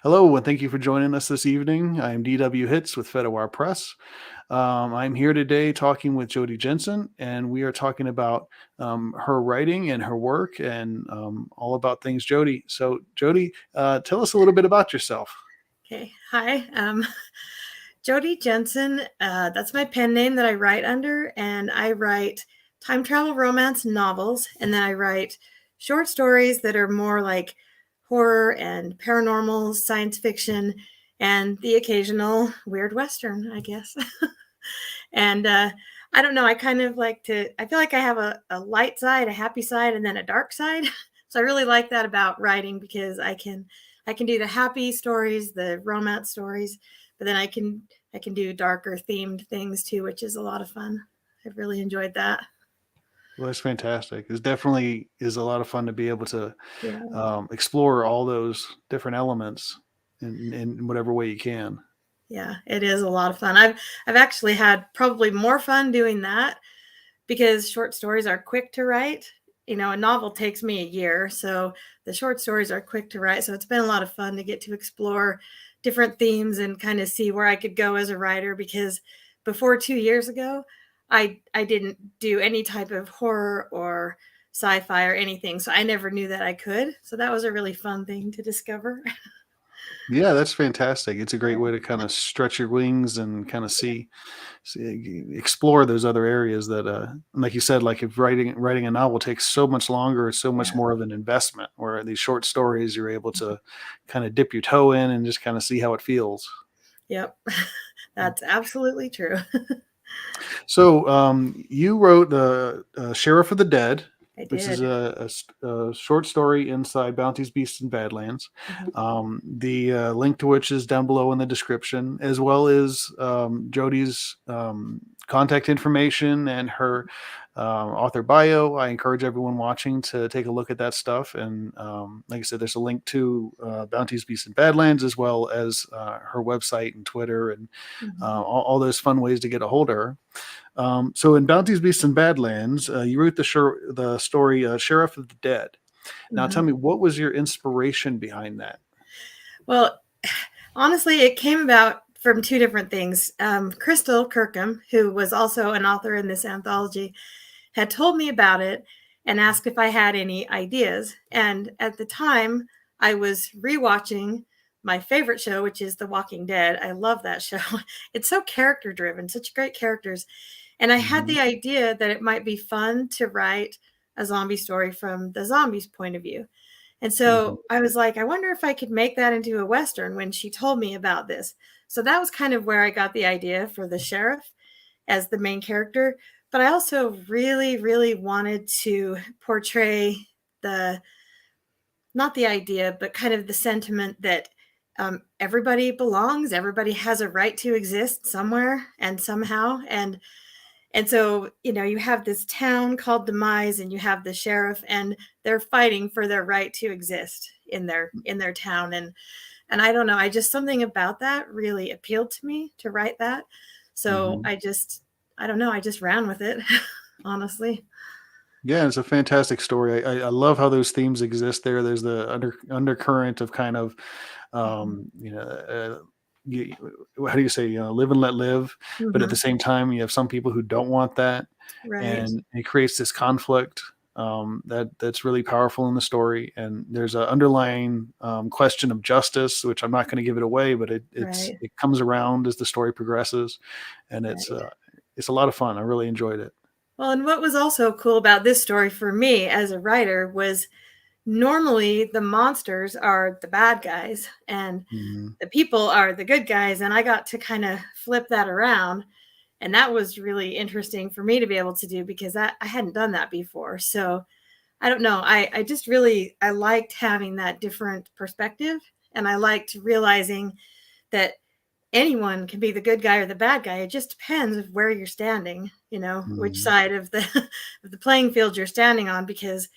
Hello, and thank you for joining us this evening. I am DW Hits with Fedawar Press. I'm here today talking with Jodi Jensen, and we are talking about her writing and her work and all about things Jodi. So, Jodi, tell us a little bit about yourself. Okay. Hi. Jodi Jensen. That's my pen name that I write under, and I write time travel romance novels, and then I write short stories that are more like horror and paranormal, science fiction, and the occasional weird Western, I guess. and I don't know. I kind of like to. I feel like I have a light side, a happy side, and then a dark side. So I really like that about writing because I can do the happy stories, the romance stories, but then I can do darker themed things too, which is a lot of fun. I've really enjoyed that. Well, that's fantastic. It definitely is a lot of fun to be able to Yeah. explore all those different elements in whatever way you can. Yeah, it is a lot of fun. I've actually had probably more fun doing that because short stories are quick to write. A novel takes me a year, so the short stories are quick to write. So it's been a lot of fun to get to explore different themes and kind of see where I could go as a writer because before 2 years ago, I didn't do any type of horror or sci-fi or anything. So I never knew that I could. So that was a really fun thing to discover. Yeah, that's fantastic. It's a great way to kind of stretch your wings and kind of explore those other areas that like you said, like if writing a novel takes so much longer, it's so much Yeah. more of an investment, where these short stories you're able to kind of dip your toe in and just kind of see how it feels. Yep. That's absolutely true. So you wrote the Sheriff of the Dead, I which is did. a short story inside Bounties, Beasts, and Badlands. Mhm. The link to which is down below in the description, as well as Jodi's contact information and her author bio. I encourage everyone watching to take a look at that stuff. And like I said, there's a link to Bounties, Beasts, and Badlands, as well as her website and Twitter and Mhm. all those fun ways to get a hold of her. So in Bounties, Beasts, and Badlands, you wrote the story Sheriff of the Dead. Now tell Mhm. me, what was your inspiration behind that? Well, honestly, it came about from two different things. Crystal Kirkham, who was also an author in this anthology, had told me about it and asked if I had any ideas. And at the time, I was rewatching my favorite show, which is The Walking Dead. I love that show. It's so character driven, such great characters. And I had Mhm, the idea that it might be fun to write a zombie story from the zombies' point of view. And mhm, so I was like, I wonder if I could make that into a Western when she told me about this. So that was kind of where I got the idea for the sheriff as the main character. But I also really, really wanted to portray the, not the idea, but kind of the sentiment that everybody belongs, everybody has a right to exist somewhere and somehow. And so, you have this town called Demise and you have the sheriff and they're fighting for their right to exist in their town. And I don't know, I just something about that really appealed to me to write that. So mhm. I don't know, I just ran with it, honestly. Yeah, it's a fantastic story. I love how those themes exist there. There's the undercurrent of kind of, Mhm. um, you know, you, how do you say, live and let live, but at the Mhm. same time, you have some people who don't want that, Right. and it creates this conflict that's really powerful in the story. And there's an underlying question of justice, which I'm not going to give it away, but Right. it comes around as the story progresses, and Right. it's a lot of fun. I really enjoyed it. Well, and what was also cool about this story for me as a writer was normally the monsters are the bad guys and Mhm. the people are the good guys. And I got to kind of flip that around. And that was really interesting for me to be able to do because I hadn't done that before. So I don't know. I just really, I liked having that different perspective. And I liked realizing that anyone can be the good guy or the bad guy. It just depends of where you're standing, which Mhm. side of the of the playing field you're standing on because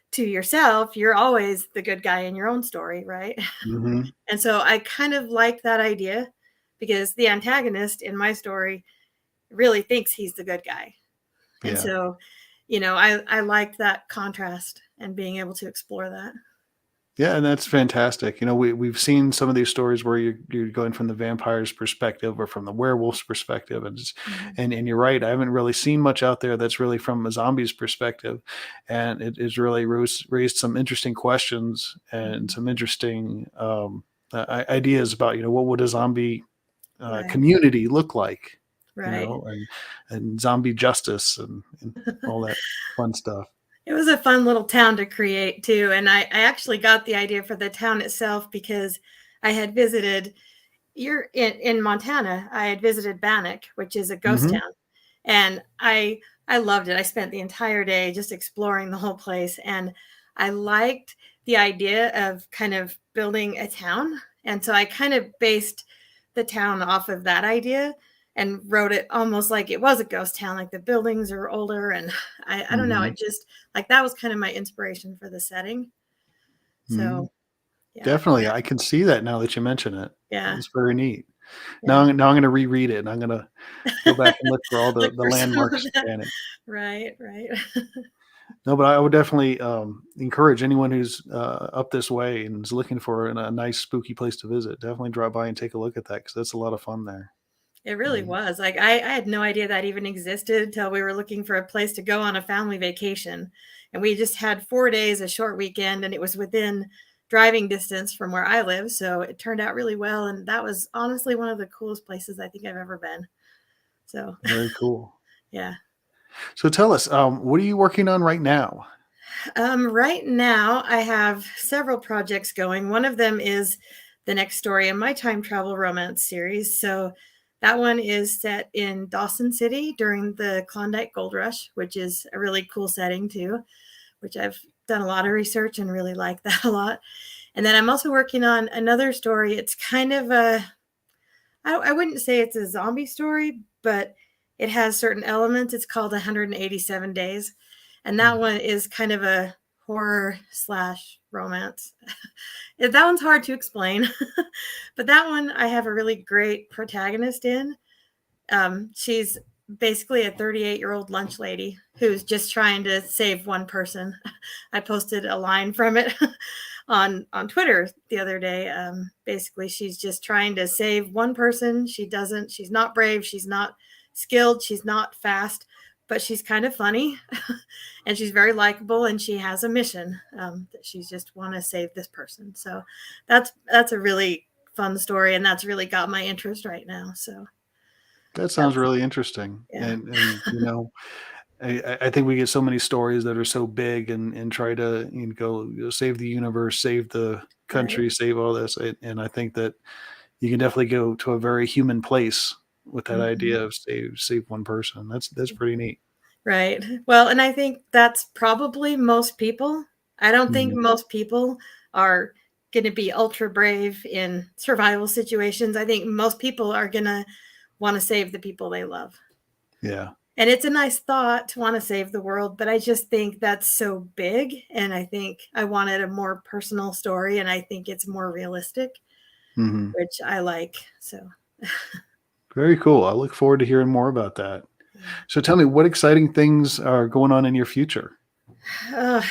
to yourself, you're always the good guy in your own story, right? Mhm. And so I kind of like that idea because the antagonist in my story really thinks he's the good guy. And Yeah. so, I liked that contrast and being able to explore that. Yeah, and that's fantastic. We've seen some of these stories where you're going from the vampire's perspective or from the werewolf's perspective, and Mhm. and you're right. I haven't really seen much out there that's really from a zombie's perspective, and it is really raised some interesting questions and Mhm. some interesting ideas about what would a zombie Right, community look like, right. and zombie justice and all that fun stuff. It was a fun little town to create too, and I actually got the idea for the town itself because I had visited you're in Montana. I had visited Bannock, which is a ghost Hmm. town, and I loved it. I spent the entire day just exploring the whole place, and I liked the idea of kind of building a town, and so I kind of based the town off of that idea and wrote it almost like it was a ghost town, like the buildings are older, and I don't know, Hmm. it just like that was kind of my inspiration for the setting. Hmm. So yeah, Definitely, I can see that now that you mention it. yeah, It's very neat. yeah. Now I'm gonna reread it, and I'm gonna go back and look for all Look the for some of landmarks in that. Bannock. Right, right. No, but I would definitely, encourage anyone who's, up this way and is looking for a nice spooky place to visit, definitely drop by and take a look at that because that's a lot of fun there. It really And was. Like I had no idea that even existed until we were looking for a place to go on a family vacation. And we just had 4 days, a short weekend, and it was within driving distance from where I live. So it turned out really well. And that was honestly one of the coolest places I think I've ever been. So very cool. yeah. So tell us, what are you working on right now? Right now, I have several projects going. One of them is the next story in my time travel romance series. So that one is set in Dawson City during the Klondike Gold Rush, which is a really cool setting too, which I've done a lot of research and really like that a lot. And then I'm also working on another story. It's kind of I wouldn't say it's a zombie story, but it has certain elements. It's called 187 Days. And that Mm. one is kind of a horror slash romance. That one's hard to explain, but that one I have a really great protagonist in. She's basically a 38-year-old lunch lady who's just trying to save one person. I posted a line from it on Twitter the other day. Basically, she's just trying to save one person. She's not brave. She's not skilled. She's not fast, but she's kind of funny, and she's very likable. And she has a mission that she's just want to save this person. So that's a really fun story, and that's really got my interest right now. So That sounds that's really interesting, yeah, and I think we get so many stories that are so big and try to save the universe, save the right. country, save all this, and I think that you can definitely go to a very human place with that Mhm. idea of save one person. That's pretty neat. Right. Well, and I think that's probably most people. I don't think Mhm. most people are going to be ultra brave in survival situations. I think most people are going to want to save the people they love. Yeah. And it's a nice thought to want to save the world, but I just think that's so big. And I think I wanted a more personal story, and I think it's more realistic, Mhm. which I like. So, Very cool. I look forward to hearing more about that. yeah. So tell me, what exciting things are going on in your future? Uh,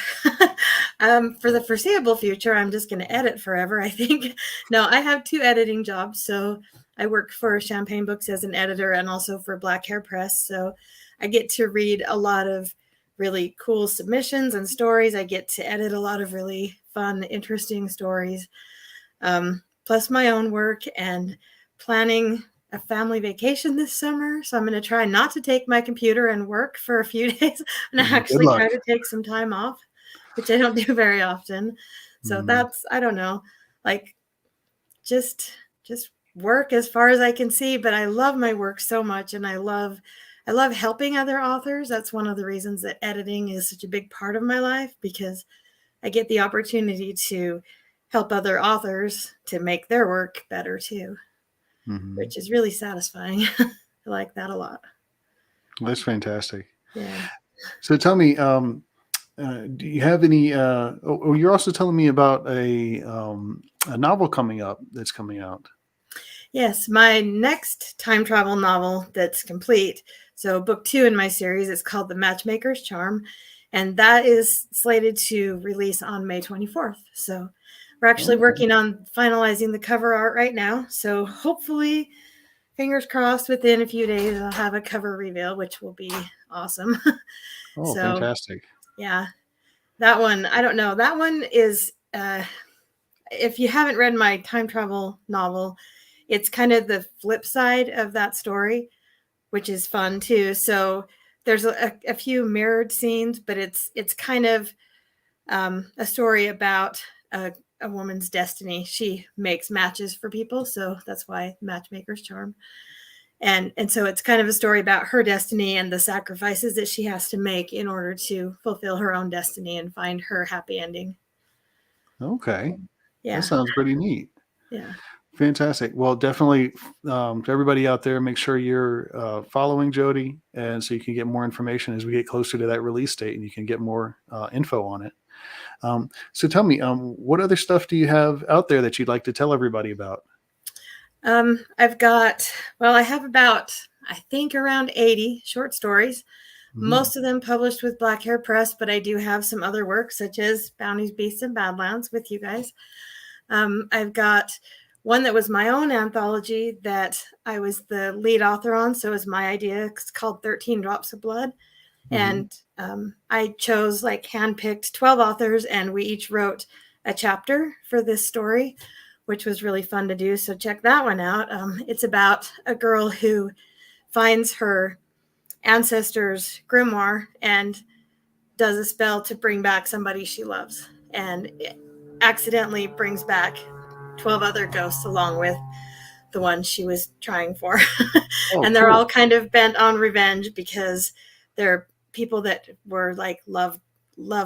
for the foreseeable future, I'm just going to edit forever, I think. No, I have two editing jobs. So I work for Champagne Books as an editor and also for Black Hair Press. So I get to read a lot of really cool submissions and stories. I get to edit a lot of really fun, interesting stories, plus my own work and planning a family vacation this summer. So I'm going to try not to take my computer and work for a few days and Good actually luck. try to take some time off, which I don't do very often. So Mhm. that's, I don't know, like just just work as far as I can see, but I love my work so much, and I love helping other authors. That's one of the reasons that editing is such a big part of my life, because I get the opportunity to help other authors to make their work better too, Mhm. which is really satisfying. I like that a lot. That's fantastic. Yeah. So tell me, do you have any? You're also telling me about a novel coming up that's coming out. Yes, my next time travel novel that's complete. So, book two in my series is called The Matchmaker's Charm, and that is slated to release on May 24th. So, We're actually Okay. working on finalizing the cover art right now. So hopefully, fingers crossed, within a few days, I'll have a cover reveal, which will be awesome. Oh, So fantastic. yeah, that one, I don't know. That one is, if you haven't read my time travel novel, it's kind of the flip side of that story, which is fun too. So there's a few mirrored scenes, but it's kind of a story about a woman's destiny. She makes matches for people, so that's why matchmaker's charm. And so it's kind of a story about her destiny and the sacrifices that she has to make in order to fulfill her own destiny and find her happy ending. Okay. That Yeah, sounds pretty neat. yeah, Fantastic. Well, definitely to everybody out there, make sure you're following Jodi, and so you can get more information as we get closer to that release date, and you can get more info on it. So tell me, what other stuff do you have out there that you'd like to tell everybody about? I've got, well, I have about, I think, around 80 short stories. Mhm. Most of them published with Black Hair Press, but I do have some other work, such as Bounties, Beasts, and Badlands with you guys. I've got one that was my own anthology that I was the lead author on, so it was my idea. It's called 13 Drops of Blood. Mhm. And I chose, like, handpicked 12 authors, and we each wrote a chapter for this story, which was really fun to do. So check that one out. It's about a girl who finds her ancestors' grimoire and does a spell to bring back somebody she loves, and it accidentally brings back 12 other ghosts along with the one she was trying for. Oh, And they're all cool. kind of bent on revenge because they're people that were like love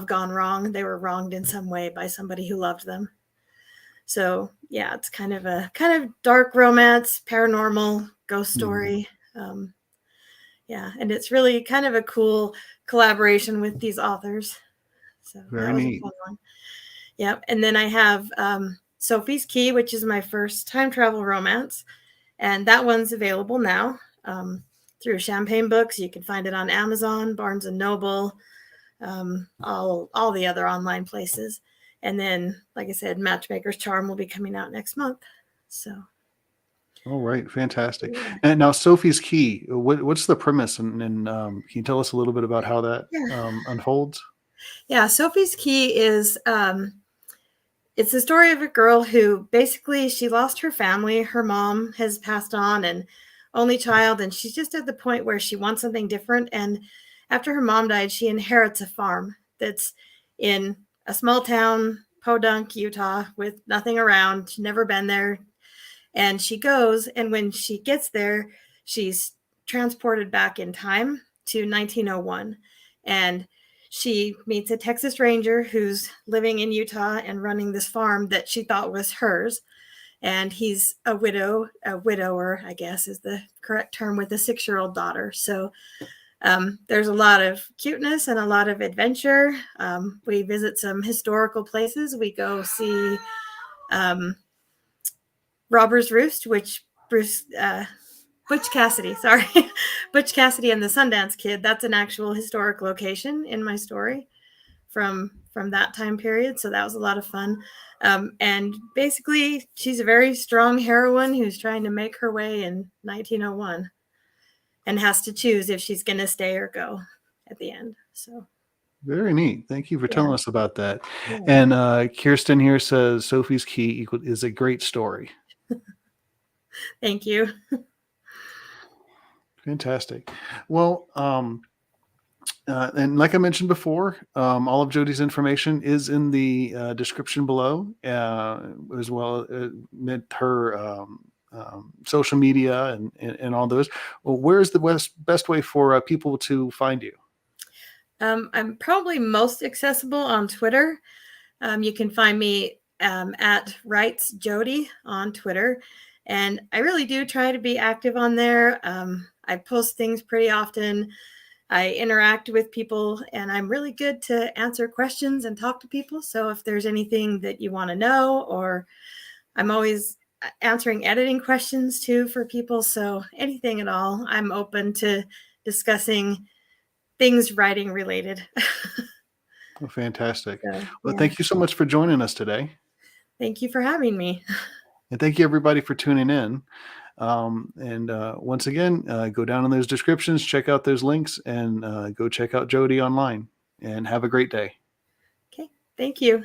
gone wrong. They were wronged in some way by somebody who loved them. So yeah, it's kind of dark romance, paranormal, ghost Mhm. story. Yeah, and it's really kind of a cool collaboration with these authors. So Very that was a neat. fun one. Yep. And then I have Sophie's Key, which is my first time travel romance. And that one's available now through Champagne Books. You can find it on Amazon, Barnes and Noble, all the other online places. And then, like I said, Matchmaker's Charm will be coming out next month. So, All right, fantastic. yeah. And now Sophie's Key, what's the premise, and can you tell us a little bit about how that Yeah. unfolds? Yeah. Sophie's Key is it's the story of a girl who basically she lost her family. Her mom has passed on and only child, and she's just at the point where she wants something different. And after her mom died, she inherits a farm that's in a small town, Podunk, Utah, with nothing around. She's never been there. And she goes, and when she gets there, she's transported back in time to 1901. And she meets a Texas Ranger who's living in Utah and running this farm that she thought was hers. And he's a widower, I guess is the correct term, with a 6-year-old daughter. So there's a lot of cuteness and a lot of adventure. We visit some historical places. We go see um, Robber's Roost, which Butch Cassidy, sorry, Butch Cassidy and the Sundance Kid. That's an actual historic location in my story from that time period. So that was a lot of fun. And basically, she's a very strong heroine who's trying to make her way in 1901 and has to choose if she's going to stay or go at the end. So Very neat. Thank you for yeah, telling us about that. yeah. And Kirsten here says Sophie's Key is a great story. Thank you. Fantastic. Well, and like I mentioned before, all of Jodi's information is in the description below, as well with her social media and all those. Well, where is the best way for people to find you? I'm probably most accessible on Twitter. You can find me at Writes Jodi on Twitter. And I really do try to be active on there. I post things pretty often. I interact with people, and I'm really good to answer questions and talk to people. So if there's anything that you want to know, or I'm always answering editing questions too for people. So anything at all, I'm open to discussing things writing related. Oh, fantastic. So Well, yeah. thank you so much for joining us today. Thank you for having me. And thank you everybody for tuning in. Once again, go down in those descriptions, check out those links, and go check out Jodi online. And have a great day. Okay, thank you.